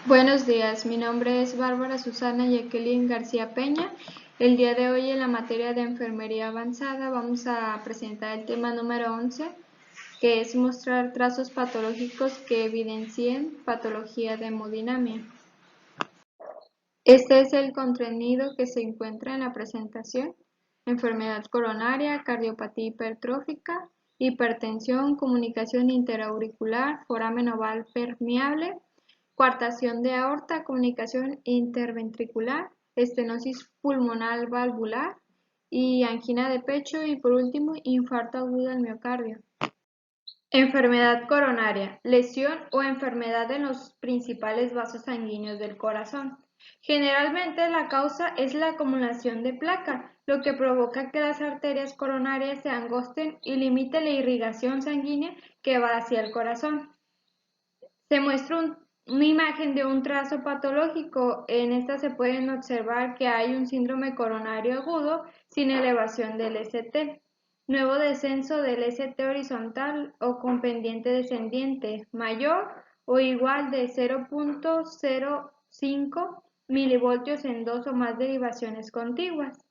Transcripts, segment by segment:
Buenos días, mi nombre es Bárbara Susana Jacqueline García Peña. El día de hoy en la materia de enfermería avanzada vamos a presentar el tema número 11, que es mostrar trazos patológicos que evidencien patología de hemodinamia. Este es el contenido que se encuentra en la presentación: enfermedad coronaria, cardiopatía hipertrófica, hipertensión, comunicación interauricular, foramen oval permeable, coartación de aorta, comunicación interventricular, estenosis pulmonar valvular y angina de pecho, y por último, infarto agudo del miocardio. Enfermedad coronaria: lesión o enfermedad en los principales vasos sanguíneos del corazón. Generalmente la causa es la acumulación de placa, lo que provoca que las arterias coronarias se angosten y limite la irrigación sanguínea que va hacia el corazón. Se muestra una imagen de un trazo patológico. En esta se pueden observar que hay un síndrome coronario agudo sin elevación del ST, nuevo descenso del ST horizontal o con pendiente descendiente mayor o igual de 0.05 milivoltios en dos o más derivaciones contiguas.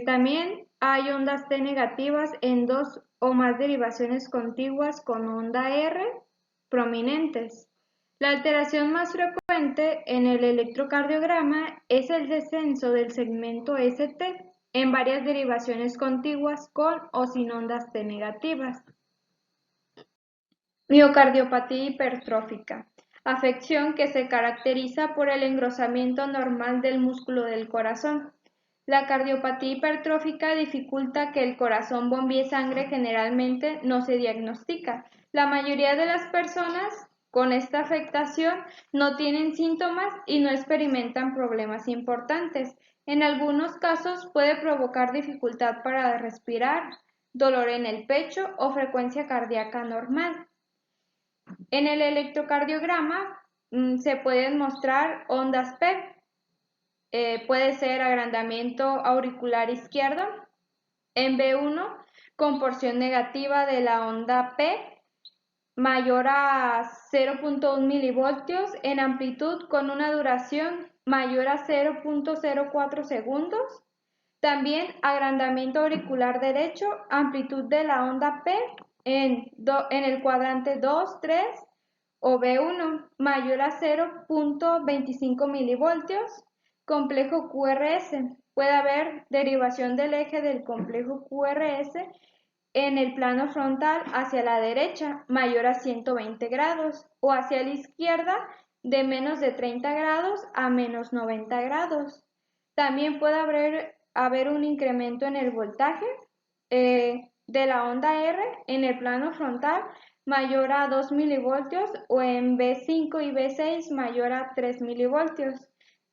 También hay ondas T negativas en dos o más derivaciones contiguas con onda R prominentes. La alteración más frecuente en el electrocardiograma es el descenso del segmento ST en varias derivaciones contiguas con o sin ondas T negativas. Miocardiopatía hipertrófica: afección que se caracteriza por el engrosamiento anormal del músculo del corazón. La cardiopatía hipertrófica dificulta que el corazón bombee sangre. Generalmente no se diagnostica. La mayoría de las personas con esta afectación no tienen síntomas y no experimentan problemas importantes. En algunos casos puede provocar dificultad para respirar, dolor en el pecho o frecuencia cardíaca normal. En el electrocardiograma se pueden mostrar ondas P. Puede ser agrandamiento auricular izquierdo en B1 con porción negativa de la onda P mayor a 0.1 milivoltios en amplitud con una duración mayor a 0.04 segundos. También agrandamiento auricular derecho, amplitud de la onda P en el cuadrante 2, 3 o B1 mayor a 0.25 milivoltios. Complejo QRS. Puede haber derivación del eje del complejo QRS en el plano frontal hacia la derecha mayor a 120 grados o hacia la izquierda de menos de 30 grados a menos 90 grados. También puede haber un incremento en el voltaje de la onda R en el plano frontal mayor a 2 milivoltios o en B5 y B6 mayor a 3 milivoltios.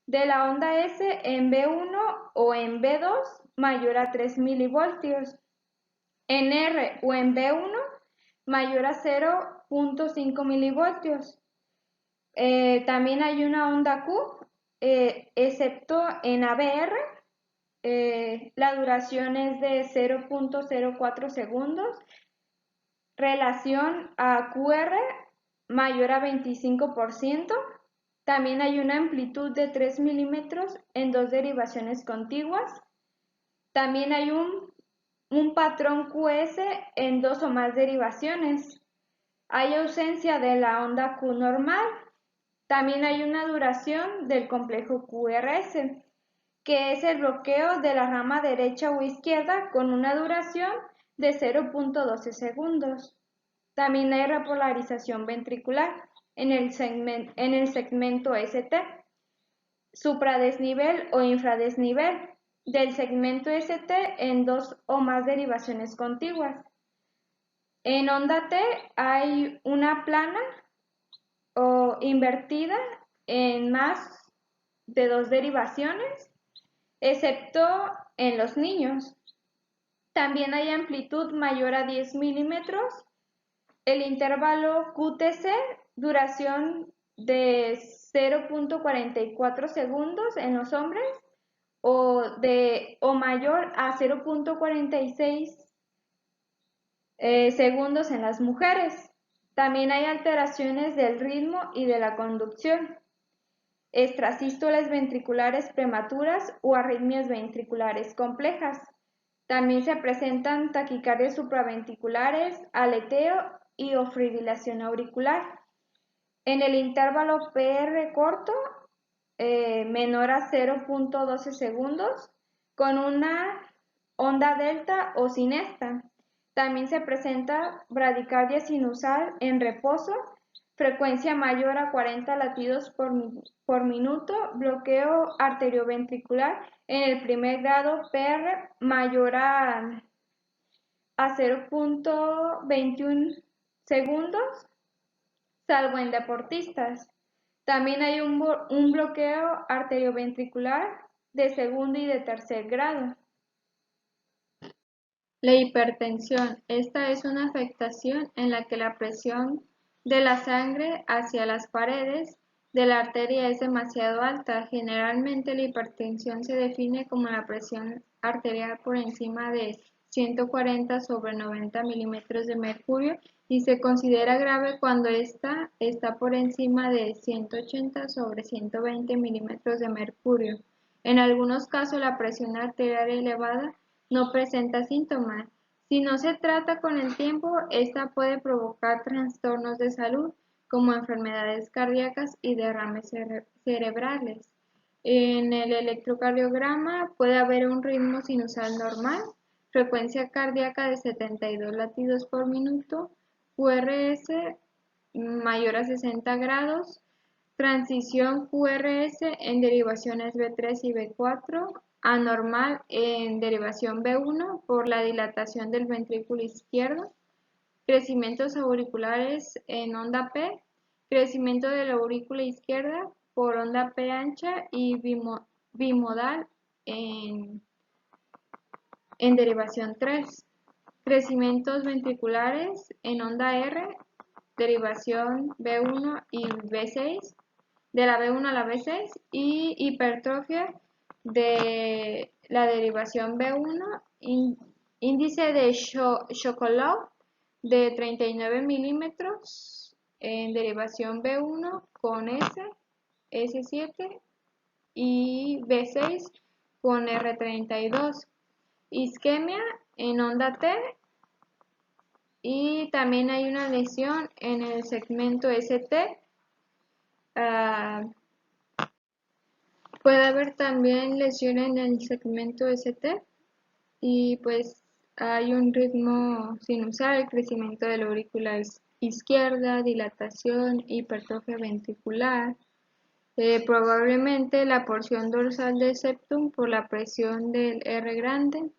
De la onda S en B1 o en B2 mayor a 3 milivoltios. En R o en B1 mayor a 0.5 milivoltios. También hay una onda Q, excepto en ABR. La duración es de 0.04 segundos. Relación a QR mayor a 25%. También hay una amplitud de 3 milímetros en dos derivaciones contiguas. También hay un patrón QS en dos o más derivaciones. Hay ausencia de la onda Q normal. También hay una duración del complejo QRS, que es el bloqueo de la rama derecha o izquierda con una duración de 0.12 segundos. También hay repolarización ventricular en el segmento ST, supradesnivel o infradesnivel del segmento ST en dos o más derivaciones contiguas. En onda T hay una plana o invertida en más de dos derivaciones, excepto en los niños. También hay amplitud mayor a 10 milímetros. El intervalo QTC, duración de 0.44 segundos en los hombres o mayor a 0.46 segundos en las mujeres. También hay alteraciones del ritmo y de la conducción, extrasístoles ventriculares prematuras o arritmias ventriculares complejas. También se presentan taquicardias supraventriculares, aleteo y o fibrilación auricular. En el intervalo PR corto, menor a 0.12 segundos, con una onda delta o sin esta. También se presenta bradicardia sinusal en reposo, frecuencia mayor a 40 latidos por minuto, bloqueo arterioventricular en el primer grado PR mayor a 0.21 segundos, salvo en deportistas. También hay un bloqueo arterioventricular de segundo y de tercer grado. La hipertensión. Esta es una afectación en la que la presión de la sangre hacia las paredes de la arteria es demasiado alta. Generalmente la hipertensión se define como la presión arterial por encima de 140 sobre 90 milímetros de mercurio y se considera grave cuando esta está por encima de 180 sobre 120 milímetros de mercurio. En algunos casos la presión arterial elevada no presenta síntomas. Si no se trata con el tiempo, esta puede provocar trastornos de salud como enfermedades cardíacas y derrames cerebrales. En el electrocardiograma puede haber un ritmo sinusal normal, frecuencia cardíaca de 72 latidos por minuto, QRS mayor a 60 grados, transición QRS en derivaciones B3 y B4, anormal en derivación B1 por la dilatación del ventrículo izquierdo, crecimientos auriculares en onda P, crecimiento de la aurícula izquierda por onda P ancha y bimodal en derivación 3, crecimientos ventriculares en onda R, derivación B1 y B6, de la B1 a la B6 y hipertrofia de la derivación B1, índice de Sokolov de 39 milímetros en derivación B1 con S, S7 y B6 con R32, isquemia en onda T y también hay una lesión en el segmento ST. Puede haber también lesiones en el segmento ST y pues hay un ritmo sinusal, crecimiento de la aurícula izquierda, dilatación, hipertrofia ventricular, probablemente la porción dorsal del septum por la presión del R grande.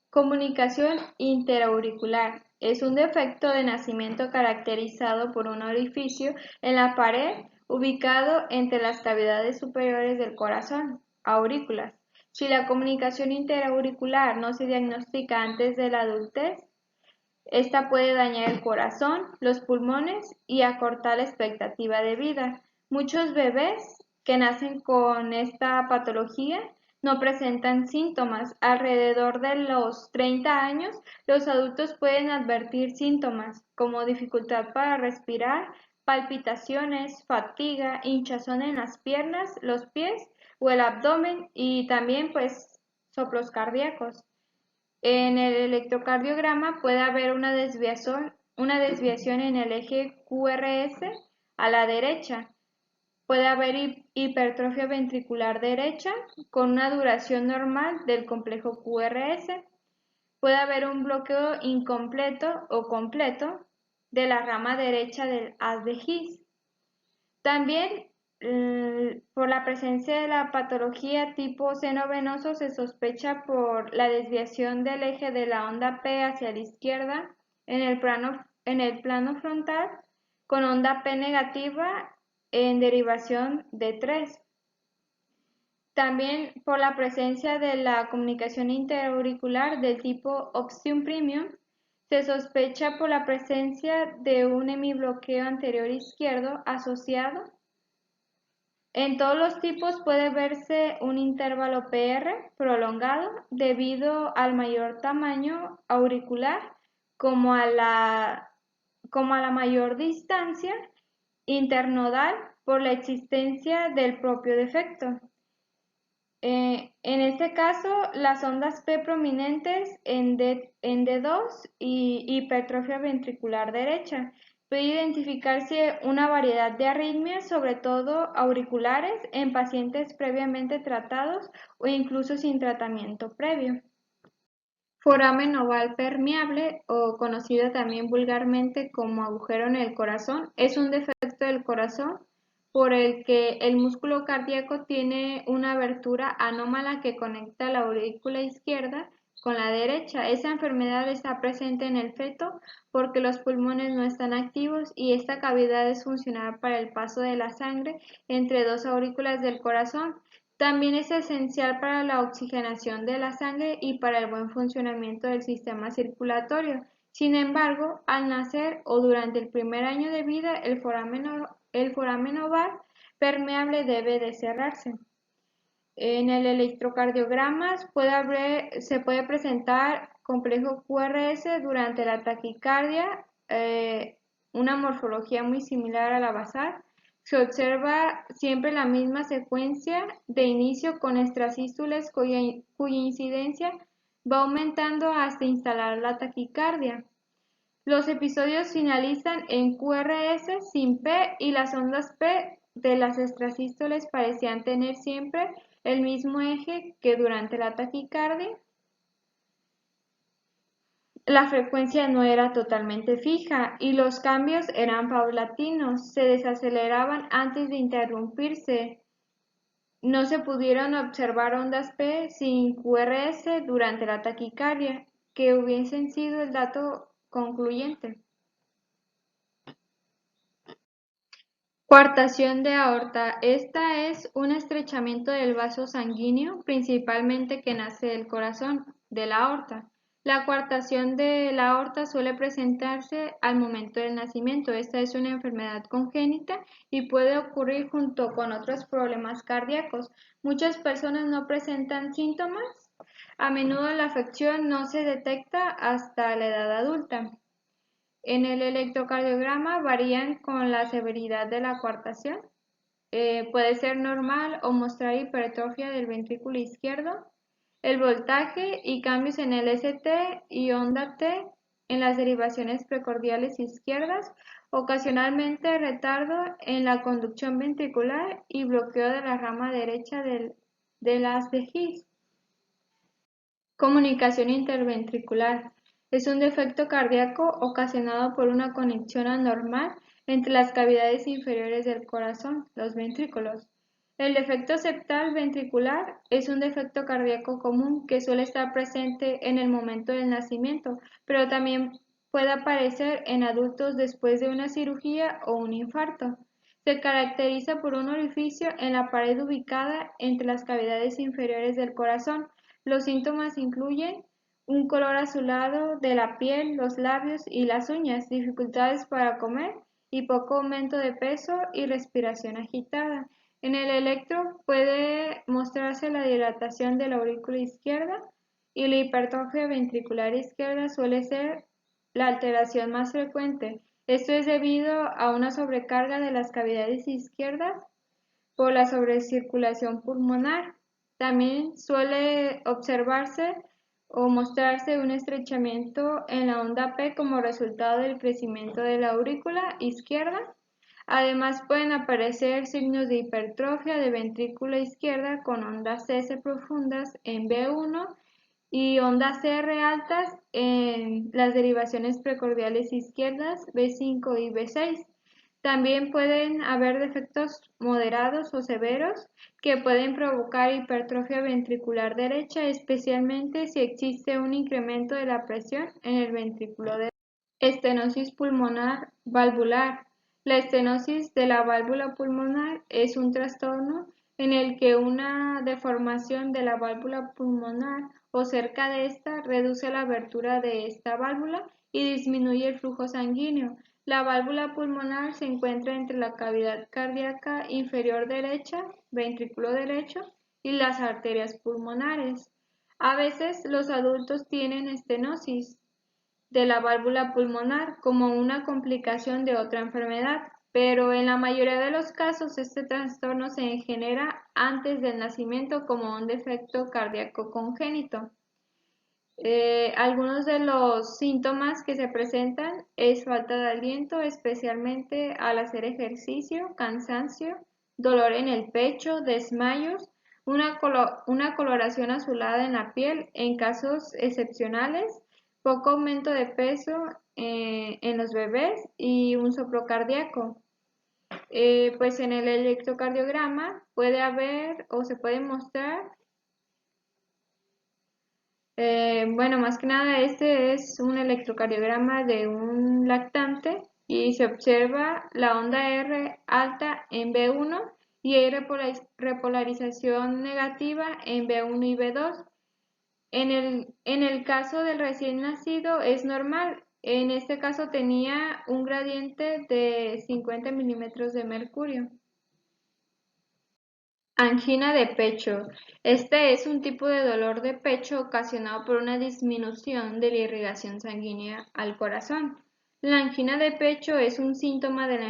Comunicación interauricular. Es un defecto de nacimiento caracterizado por un orificio en la pared ubicado entre las cavidades superiores del corazón, aurículas. Si la comunicación interauricular no se diagnostica antes de la adultez, esta puede dañar el corazón, los pulmones y acortar la expectativa de vida. Muchos bebés que nacen con esta patología no presentan síntomas. Alrededor de los 30 años, los adultos pueden advertir síntomas como dificultad para respirar, palpitaciones, fatiga, hinchazón en las piernas, los pies o el abdomen y también pues soplos cardíacos. En el electrocardiograma puede haber una desviación en el eje QRS a la derecha. Puede haber hipertrofia ventricular derecha con una duración normal del complejo QRS. Puede haber un bloqueo incompleto o completo de la rama derecha del haz de His. También por la presencia de la patología tipo seno venoso se sospecha por la desviación del eje de la onda P hacia la izquierda en el plano frontal con onda P negativa en derivación de 3. También por la presencia de la comunicación interauricular del tipo Option Premium, se sospecha por la presencia de un hemibloqueo anterior izquierdo asociado. En todos los tipos puede verse un intervalo PR prolongado debido al mayor tamaño auricular como a la mayor distancia internodal por la existencia del propio defecto. En este caso, las ondas P prominentes en D2 y hipertrofia ventricular derecha. Puede identificarse una variedad de arritmias, sobre todo auriculares, en pacientes previamente tratados o incluso sin tratamiento previo. Foramen oval permeable, o conocido también vulgarmente como agujero en el corazón, es un defecto del corazón por el que el músculo cardíaco tiene una abertura anómala que conecta la aurícula izquierda con la derecha. Esa enfermedad está presente en el feto porque los pulmones no están activos y esta cavidad es funcional para el paso de la sangre entre dos aurículas del corazón. También es esencial para la oxigenación de la sangre y para el buen funcionamiento del sistema circulatorio. Sin embargo, al nacer o durante el primer año de vida, el foramen oval permeable debe de cerrarse. En el electrocardiograma se puede presentar complejo QRS durante la taquicardia, una morfología muy similar a la basal. Se observa siempre la misma secuencia de inicio con extrasístoles cuya incidencia va aumentando hasta instalar la taquicardia. Los episodios finalizan en QRS sin P y las ondas P de las extrasístoles parecían tener siempre el mismo eje que durante la taquicardia. La frecuencia no era totalmente fija y los cambios eran paulatinos, se desaceleraban antes de interrumpirse. No se pudieron observar ondas P sin QRS durante la taquicardia, que hubiesen sido el dato concluyente. Coartación de aorta. Esta es un estrechamiento del vaso sanguíneo, principalmente que nace del corazón, de la aorta. La coartación de la aorta suele presentarse al momento del nacimiento. Esta es una enfermedad congénita y puede ocurrir junto con otros problemas cardíacos. Muchas personas no presentan síntomas. A menudo la afección no se detecta hasta la edad adulta. En el electrocardiograma varían con la severidad de la coartación. Puede ser normal o mostrar hipertrofia del ventrículo izquierdo. El voltaje y cambios en el ST y onda T en las derivaciones precordiales izquierdas, ocasionalmente retardo en la conducción ventricular y bloqueo de la rama derecha del haz de His. Comunicación interventricular. Es un defecto cardíaco ocasionado por una conexión anormal entre las cavidades inferiores del corazón, los ventrículos. El defecto septal ventricular es un defecto cardíaco común que suele estar presente en el momento del nacimiento, pero también puede aparecer en adultos después de una cirugía o un infarto. Se caracteriza por un orificio en la pared ubicada entre las cavidades inferiores del corazón. Los síntomas incluyen un color azulado de la piel, los labios y las uñas, dificultades para comer y poco aumento de peso y respiración agitada. En el electro puede mostrarse la dilatación de la aurícula izquierda y la hipertrofia ventricular izquierda suele ser la alteración más frecuente. Esto es debido a una sobrecarga de las cavidades izquierdas por la sobrecirculación pulmonar. También suele observarse o mostrarse un estrechamiento en la onda P como resultado del crecimiento de la aurícula izquierda. Además pueden aparecer signos de hipertrofia de ventrícula izquierda con ondas S profundas en B1 y ondas R altas en las derivaciones precordiales izquierdas B5 y B6. También pueden haber defectos moderados o severos que pueden provocar hipertrofia ventricular derecha, especialmente si existe un incremento de la presión en el ventrículo derecho. Estenosis pulmonar valvular. La estenosis de la válvula pulmonar es un trastorno en el que una deformación de la válvula pulmonar o cerca de esta reduce la abertura de esta válvula y disminuye el flujo sanguíneo. La válvula pulmonar se encuentra entre la cavidad cardíaca inferior derecha, ventrículo derecho, y las arterias pulmonares. A veces los adultos tienen estenosis de la válvula pulmonar como una complicación de otra enfermedad, pero en la mayoría de los casos este trastorno se genera antes del nacimiento como un defecto cardíaco congénito. Algunos de los síntomas que se presentan es falta de aliento, especialmente al hacer ejercicio, cansancio, dolor en el pecho, desmayos, una coloración azulada en la piel en casos excepcionales, poco aumento de peso en los bebés y un soplo cardíaco. Pues en el electrocardiograma puede haber o se puede mostrar. Bueno, más que nada este es un electrocardiograma de un lactante y se observa la onda R alta en B1 y hay repolarización negativa en B1 y B2. En el caso del recién nacido es normal. En este caso tenía un gradiente de 50 milímetros de mercurio. Angina de pecho. Este es un tipo de dolor de pecho ocasionado por una disminución de la irrigación sanguínea al corazón. La angina de pecho es un síntoma de la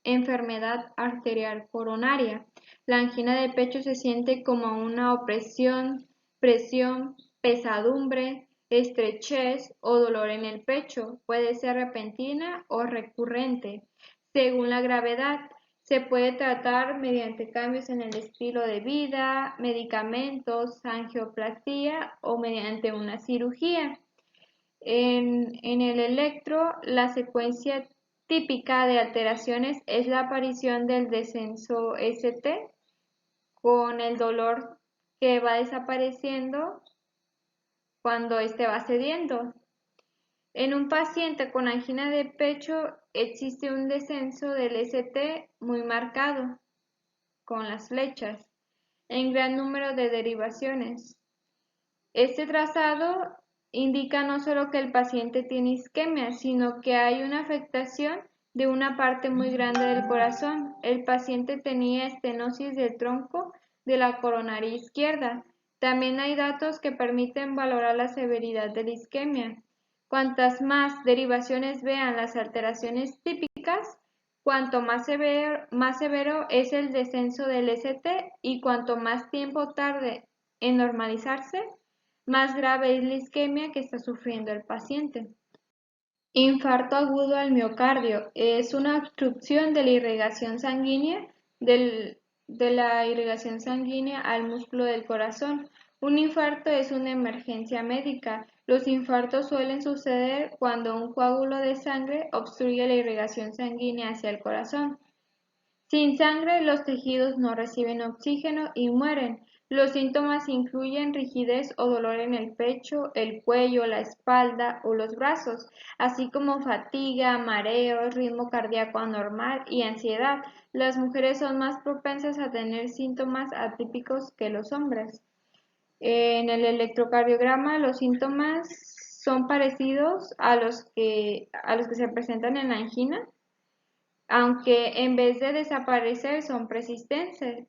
enfermedad arterial coronaria. La angina de pecho se siente como una opresión, presión, pesadumbre, estrechez o dolor en el pecho. Puede ser repentina o recurrente, según la gravedad. Se puede tratar mediante cambios en el estilo de vida, medicamentos, angioplastia o mediante una cirugía. En el electro, la secuencia típica de alteraciones es la aparición del descenso ST con el dolor que va desapareciendo cuando éste va cediendo. En un paciente con angina de pecho existe un descenso del ST muy marcado, con las flechas, en gran número de derivaciones. Este trazado indica no solo que el paciente tiene isquemia, sino que hay una afectación de una parte muy grande del corazón. El paciente tenía estenosis del tronco de la coronaria izquierda. También hay datos que permiten valorar la severidad de la isquemia. Cuantas más derivaciones vean las alteraciones típicas, cuanto más severo es el descenso del ST y cuanto más tiempo tarde en normalizarse, más grave es la isquemia que está sufriendo el paciente. Infarto agudo al miocardio es una obstrucción de la irrigación sanguínea de la irrigación sanguínea al músculo del corazón. Un infarto es una emergencia médica. Los infartos suelen suceder cuando un coágulo de sangre obstruye la irrigación sanguínea hacia el corazón. Sin sangre, los tejidos no reciben oxígeno y mueren. Los síntomas incluyen rigidez o dolor en el pecho, el cuello, la espalda o los brazos, así como fatiga, mareos, ritmo cardíaco anormal y ansiedad. Las mujeres son más propensas a tener síntomas atípicos que los hombres. En el electrocardiograma, los síntomas son parecidos a los que se presentan en la angina, aunque en vez de desaparecer son persistentes.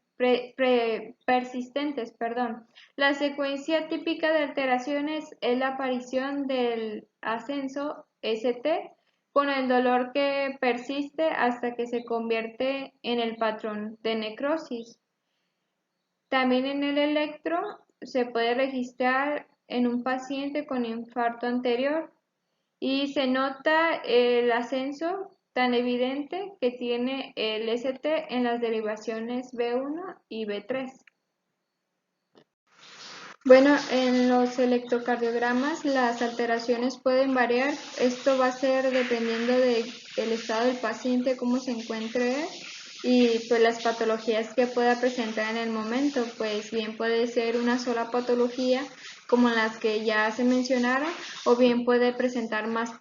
La secuencia típica de alteraciones es la aparición del ascenso ST con el dolor que persiste hasta que se convierte en el patrón de necrosis. También en el electro se puede registrar en un paciente con infarto anterior y se nota el ascenso tan evidente que tiene el ST en las derivaciones B1 y B3. Bueno, en los electrocardiogramas las alteraciones pueden variar. Esto va a ser dependiendo del estado del paciente, cómo se encuentre y pues las patologías que pueda presentar en el momento. Pues bien puede ser una sola patología como las que ya se mencionaron, o bien puede presentar más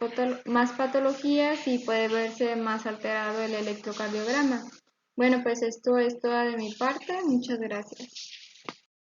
patologías y puede verse más alterado el electrocardiograma. Bueno, pues esto es todo de mi parte. Muchas gracias.